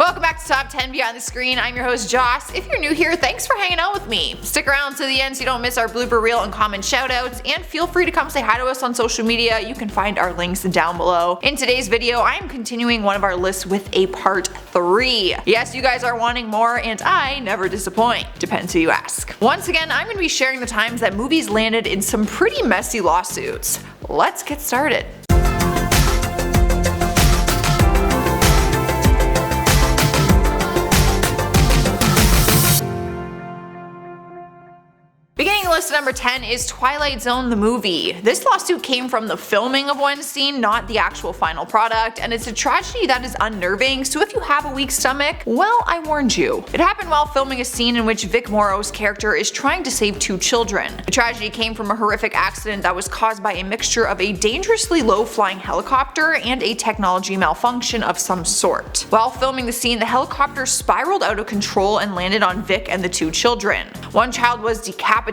Welcome back to Top 10 Beyond the Screen. I'm your host Joss. If you're new here, thanks for hanging out with me. Stick around to the end so you don't miss our blooper reel and comment shoutouts, and feel free to come say hi to us on social media. You can find our links down below. In today's video, I am continuing one of our lists with a part 3. Yes, you guys are wanting more, and I never disappoint. Depends who you ask. Once again, I'm going to be sharing the times that movies landed in some pretty messy lawsuits. Let's get started. Beginning the list at number 10 is Twilight Zone the movie. This lawsuit came from the filming of one scene, not the actual final product, and it's a tragedy that is unnerving, so if you have a weak stomach, well, I warned you. It happened while filming a scene in which Vic Morrow's character is trying to save 2 children. The tragedy came from a horrific accident that was caused by a mixture of a dangerously low-flying helicopter and a technology malfunction of some sort. While filming the scene, the helicopter spiraled out of control and landed on Vic and the 2 children. One child was decapitated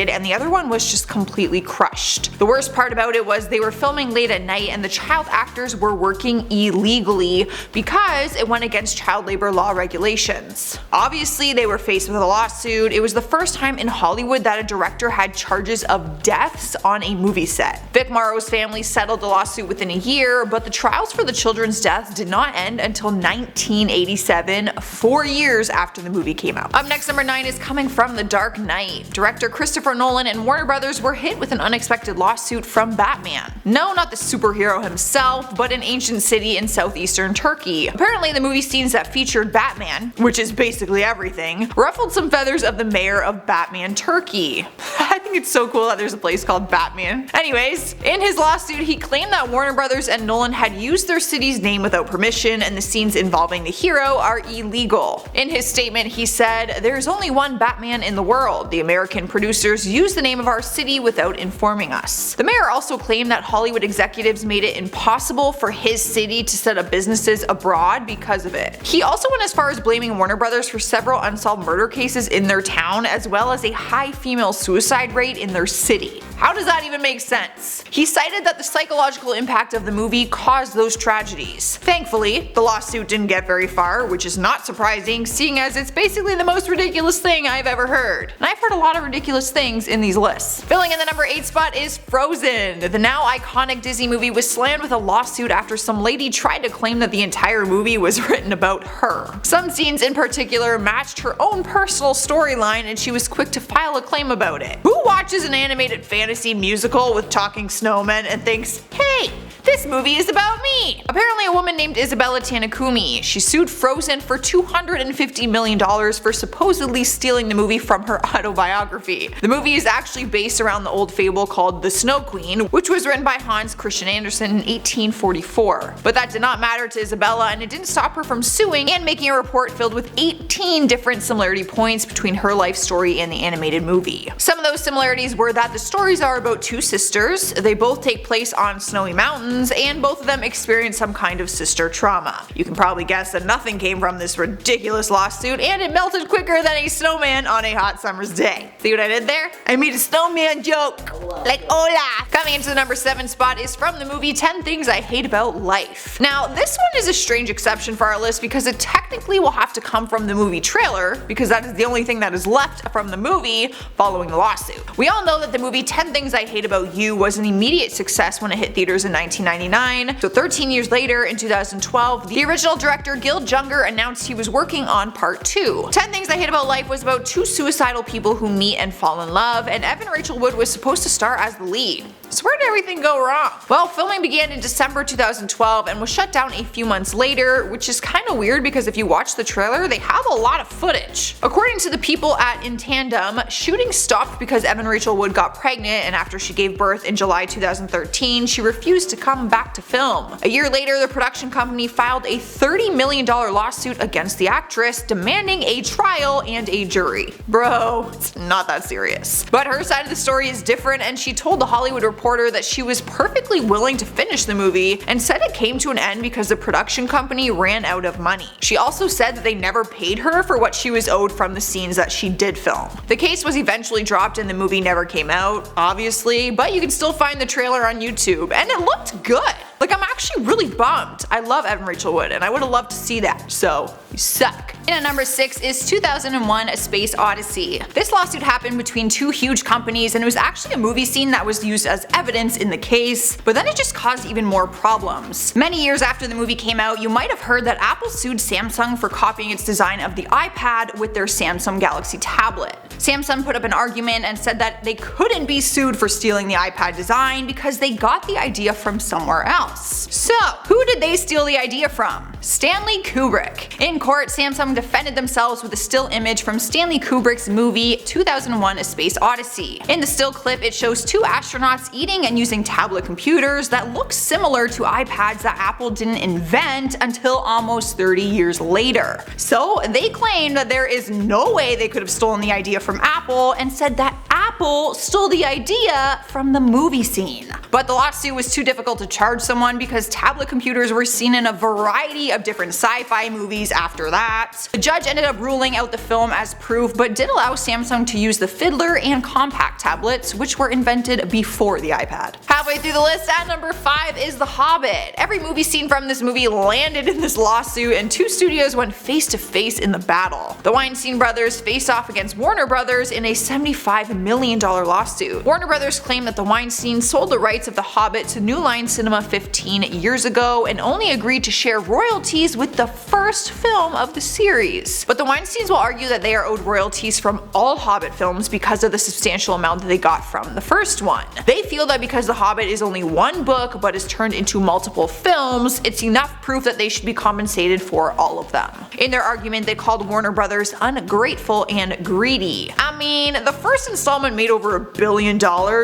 and the other one was just completely crushed. The worst part about it was they were filming late at night and the child actors were working illegally because it went against child labor law regulations. Obviously they were faced with a lawsuit. It was the first time in Hollywood that a director had charges of deaths on a movie set. Vic Morrow's family settled the lawsuit within a year, but the trials for the children's deaths did not end until 1987, 4 years after the movie came out. Up next, number 9 is coming from The Dark Knight. Director Christopher Nolan and Warner Brothers were hit with an unexpected lawsuit from Batman. No, not the superhero himself, but an ancient city in southeastern Turkey. Apparently the movie scenes that featured Batman, which is basically everything, ruffled some feathers of the mayor of Batman, Turkey. I think it's so cool that there's a place called Batman. Anyways, in his lawsuit he claimed that Warner Brothers and Nolan had used their city's name without permission and the scenes involving the hero are illegal. In his statement he said, "There's only one Batman in the world. The American producers used the name of our city without informing us." The mayor also claimed that Hollywood executives made it impossible for his city to set up businesses abroad because of it. He also went as far as blaming Warner Brothers for several unsolved murder cases in their town, as well as a high female suicide rate in their city. How does that even make sense? He cited that the psychological impact of the movie caused those tragedies. Thankfully, the lawsuit didn't get very far, which is not surprising, seeing as it's basically the most ridiculous thing I've ever heard. And I've heard a lot of ridiculous things in these lists. Filling in the number 8 spot is Frozen. The now iconic Disney movie was slammed with a lawsuit after some lady tried to claim that the entire movie was written about her. Some scenes in particular matched her own personal storyline and she was quick to file a claim about it. Who watches an animated fantasy musical with talking snowmen and thinks, hey, this movie is about me? Apparently a woman named Isabella Tanakumi. She sued Frozen for $250 million for supposedly stealing the movie from her autobiography. The movie is actually based around the old fable called The Snow Queen, which was written by Hans Christian Andersen in 1844. But that did not matter to Isabella and it didn't stop her from suing and making a report filled with 18 different similarity points between her life story and the animated movie. Some of those similarities were that the stories are about 2 sisters, they both take place on snowy mountains, and both of them experience some kind of sister trauma. You can probably guess that nothing came from this ridiculous lawsuit and it melted quicker than a snowman on a hot summer's day. See what I did there? I made a snowman joke! Like Olaf! Coming into the number 7 spot is from the movie 10 Things I Hate About Life. Now this one is a strange exception for our list because it technically will have to come from the movie trailer, because that is the only thing that is left from the movie following the lawsuit. We all know that the movie 10 Things I Hate About You was an immediate success when it hit theaters in 1999, so 13 years later in 2012, the original director Gil Junger announced he was working on part 2. 10 Things I Hate About Life was about 2 suicidal people who meet and fall in love, and Evan Rachel Wood was supposed to star as the lead. So where did everything go wrong? Well, filming began in December 2012 and was shut down a few months later, which is kinda weird because if you watch the trailer, they have a lot of footage. According to the people at In Tandem, shooting stopped because Evan Rachel Wood got pregnant, and after she gave birth in July 2013, she refused to come back to film. A year later, the production company filed a $30 million lawsuit against the actress, demanding a trial and a jury. Bro, it's not that serious. But her side of the story is different, and she told The Hollywood Reporter that she was perfectly willing to finish the movie and said it came to an end because the production company ran out of money. She also said that they never paid her for what she was owed from the scenes that she did film. The case was eventually dropped and the movie never came out, obviously, but you can still find the trailer on YouTube, and it looked good. Like, I'm actually really bummed. I love Evan Rachel Wood and I would have loved to see that, so you suck. In at number 6 is 2001: A Space Odyssey. This lawsuit happened between two huge companies and it was actually a movie scene that was used as evidence in the case, but then it just caused even more problems. Many years after the movie came out, you might have heard that Apple sued Samsung for copying its design of the iPad with their Samsung Galaxy tablet. Samsung put up an argument and said that they couldn't be sued for stealing the iPad design because they got the idea from somewhere else. So, who did they steal the idea from? Stanley Kubrick. In court, Samsung defended themselves with a still image from Stanley Kubrick's movie 2001: A Space Odyssey. In the still clip, it shows two astronauts eating and using tablet computers that look similar to iPads that Apple didn't invent until almost 30 years later. So they claim that there is no way they could have stolen the idea from Apple and said that Apple stole the idea from the movie scene. But the lawsuit was too difficult to charge someone because tablet computers were seen in a variety of different sci-fi movies after that. The judge ended up ruling out the film as proof, but did allow Samsung to use the Fiddler and compact tablets, which were invented before the iPad. Halfway through the list, at number 5 is The Hobbit. Every movie scene from this movie landed in this lawsuit and two studios went face to face in the battle. The Weinstein brothers faced off against Warner Brothers in a $75 million lawsuit. Warner Brothers claimed that the Weinstein sold the rights of The Hobbit to New Line Cinema 15 years ago and only agreed to share royalties with the first film of the series. But the Weinsteins will argue that they are owed royalties from all Hobbit films because of the substantial amount that they got from the first one. They feel that because The Hobbit is only one book but is turned into multiple films, it's enough proof that they should be compensated for all of them. In their argument, they called Warner Brothers ungrateful and greedy. I mean, the first installment made over $1 billion,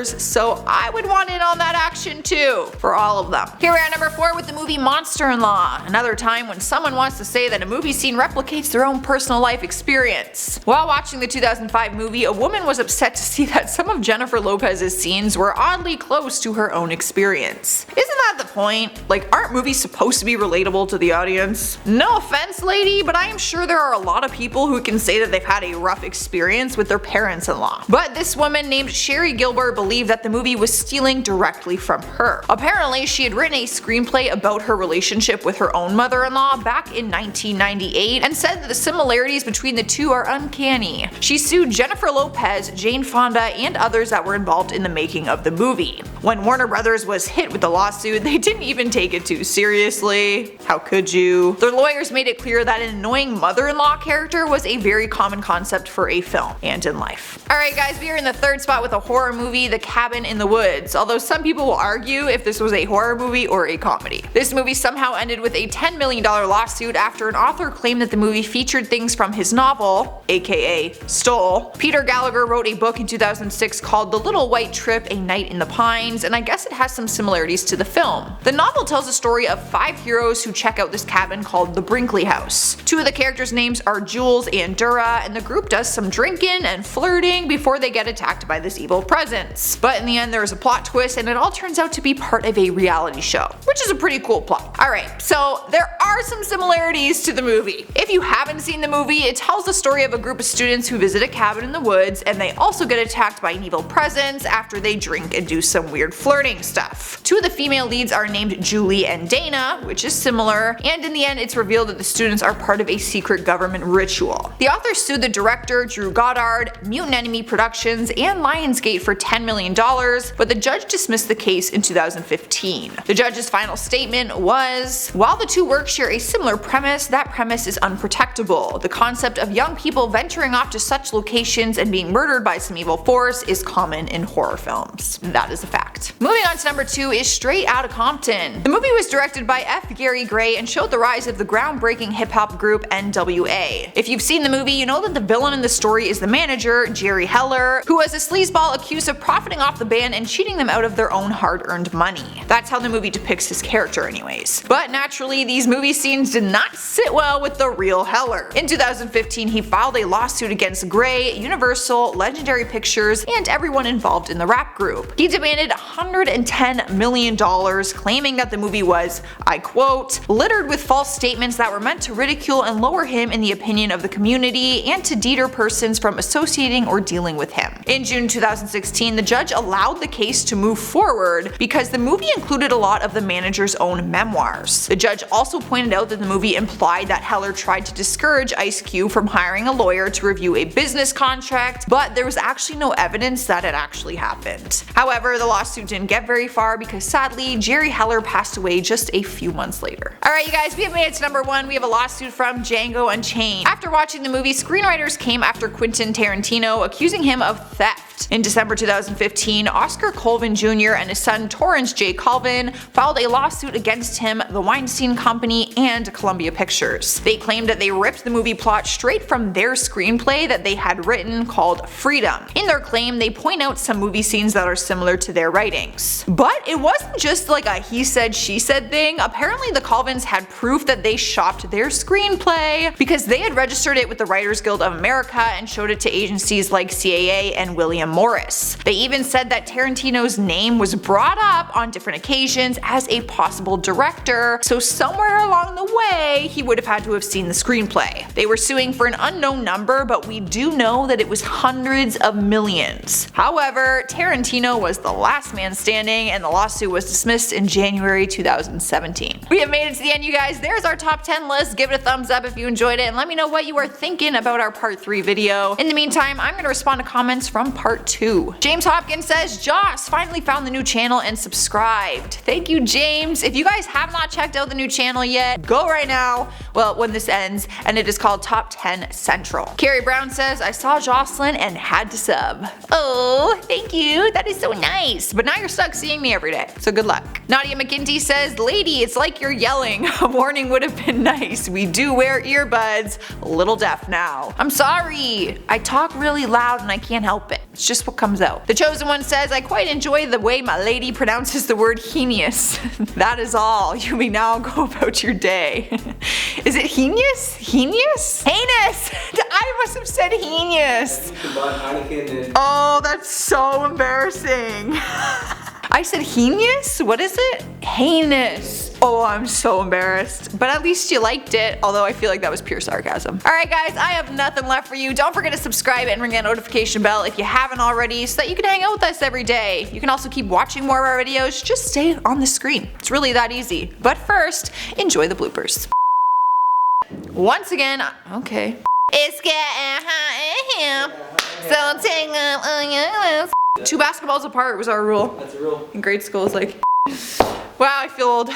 so I would want in on that action too, for all of them. Here we're at number 4 with the movie Monster-in-Law, another time when someone wants to say that a movie scene replicates their own personal life experience. While watching the 2005 movie, a woman was upset to see that some of Jennifer Lopez's scenes were oddly close to her own experience. Isn't that the point? Like, aren't movies supposed to be relatable to the audience? No offense, lady, but I am sure there are a lot of people who can say that they've had a rough experience with their parents-in-law. But this woman named Sherry Gilbert believed that the movie was stealing directly from her. Apparently, she had written a screenplay about her relationship with her own mother-in-law back in 1998 and said that the similarities between the two are uncanny. She sued Jennifer Lopez, Jane Fonda, and others that were involved in the making of the movie. When Warner Brothers was hit with the lawsuit, they didn't even take it too seriously. How could you? Their lawyers made it clear that an annoying mother-in-law character was a very common concept for a film and in life. Alright guys, we are in the third spot with a horror movie, The Cabin in the Woods, although some people will argue if this was a horror movie or a comedy. This movie somehow ended with a $10 million lawsuit after an author claimed that the movie featured things from his novel, aka stole. Peter Gallagher wrote a book in 2006 called The Little White Trip: A Night in the Pines, and I guess it has some similarities to the film. The novel tells the story of 5 heroes who check out this cabin called the Brinkley House. 2 of the characters' names are Jules and Dura, and the group does some drinking and flirting before they get attacked by this evil presence. But in the end there is a plot twist and it all turns out to be part of a reality show, which is a pretty cool plot. Alright, so there are some similarities to the movie. If you haven't seen the movie, it tells the story of a group of students who visit a cabin in the woods and they also get attacked by an evil presence after they drink and do some weird flirting stuff. 2 of the female leads are named Julie and Dana, which is similar, and in the end it's revealed that the students are part of a secret government ritual. The author sued the director, Drew Goddard, Mutant Enemy Productions, and Lionsgate for $10 million, but the judge dismissed the case in 2015. The judge's final statement was, "While the 2 works share a similar premise, that premise is unprotectable. The concept of young people venturing off to such locations and being murdered by some evil force is common in horror films." That is a fact. Moving on to number 2 is Straight Outta Compton. The movie was directed by F. Gary Gray and showed the rise of the groundbreaking hip-hop group NWA. If you've seen the movie, you know that the villain in the story is the manager, Jerry Heller, who was a sleazeball accused of profiting off the band and cheating them out of their own hard-earned money. That's how the movie depicts his character anyways. But naturally, these movie scenes did not sit well with the real Heller. In 2015, he filed a lawsuit against Gray, Universal, Legendary Pictures, and everyone involved in the rap group. He demanded $110 million, claiming that the movie was, I quote, littered with false statements that were meant to ridicule and lower him in the opinion of the community and to deter persons from associating or dealing with him. In June 2016, the judge allowed the case to move forward because the movie included a lot of the manager's own memoirs. The judge also pointed out that the movie implied that Heller tried to discourage Ice Cube from hiring a lawyer to review a business contract, but there was actually no evidence that it actually happened. However, the lawsuit didn't get very far because sadly, Jerry Heller passed away just a few months later. Alright you guys, we have made it to number 1. We have a lawsuit from DJANGO Unchained. After watching the movie, screenwriters came after Quentin Tarantino, accusing him of theft. In December 2015, Oscar Colvin Jr. and his son Torrance J. Colvin filed a lawsuit against him, the Weinstein Company, and Columbia Pictures. They claimed that they ripped the movie plot straight from their screenplay that they had written called Freedom. In their claim, they point out some movie scenes that are similar to their writings. But it wasn't just like a he said she said thing. Apparently the Colvins had proof that they shopped their screenplay because they had registered it with the Writers Guild of America and showed it to agencies like CAA and William Morris. They even said that Tarantino's name was brought up on different occasions as a possible director, so somewhere along the way he would have had to have seen the screenplay. They were suing for an unknown number, but we do know that it was hundreds of millions. However, Tarantino was the last man standing and the lawsuit was dismissed in January 2017. We have made it to the end, you guys. There's our top 10 list. Give it a thumbs up if you enjoyed it and let me know what you are thinking about our part 3 video. In the meantime, I'm going to respond to comments from part 2. James Hopkins says, Joss finally found the new channel and subscribed. Thank you, James. If you guys have not checked out the new channel yet, go right now. Well, when this ends, and it is called Top 10 Central. Carrie Brown says, I saw Jocelyn and had to sub. Oh, thank you. That is so nice. But now you're stuck seeing me every day, so good luck. Nadia McGinty says, lady, it's like you're yelling. A warning would have been nice. We do wear earbuds. A little deaf now. I'm sorry. I talk really loud and I can't help it. It's just what comes out. The Chosen One says, I quite enjoy the way my lady pronounces the word heinous. That is all. You may now go about your day. Is it heinous? Heinous? Heinous! I must have said heinous. Oh, that's so embarrassing. I said heinous? What is it? Heinous. Oh, I'm so embarrassed. But at least you liked it, although I feel like that was pure sarcasm. Alright guys, I have nothing left for you. Don't forget to subscribe and ring that notification bell if you haven't already so that you can hang out with us every day. You can also keep watching more of our videos. Just stay on the screen. It's really that easy. But first, enjoy the bloopers. Once again, okay. It's getting hot in here, so take off on your clothes. 2 basketballs apart was our rule. That's a rule. In grade school, it's like, wow, I feel old.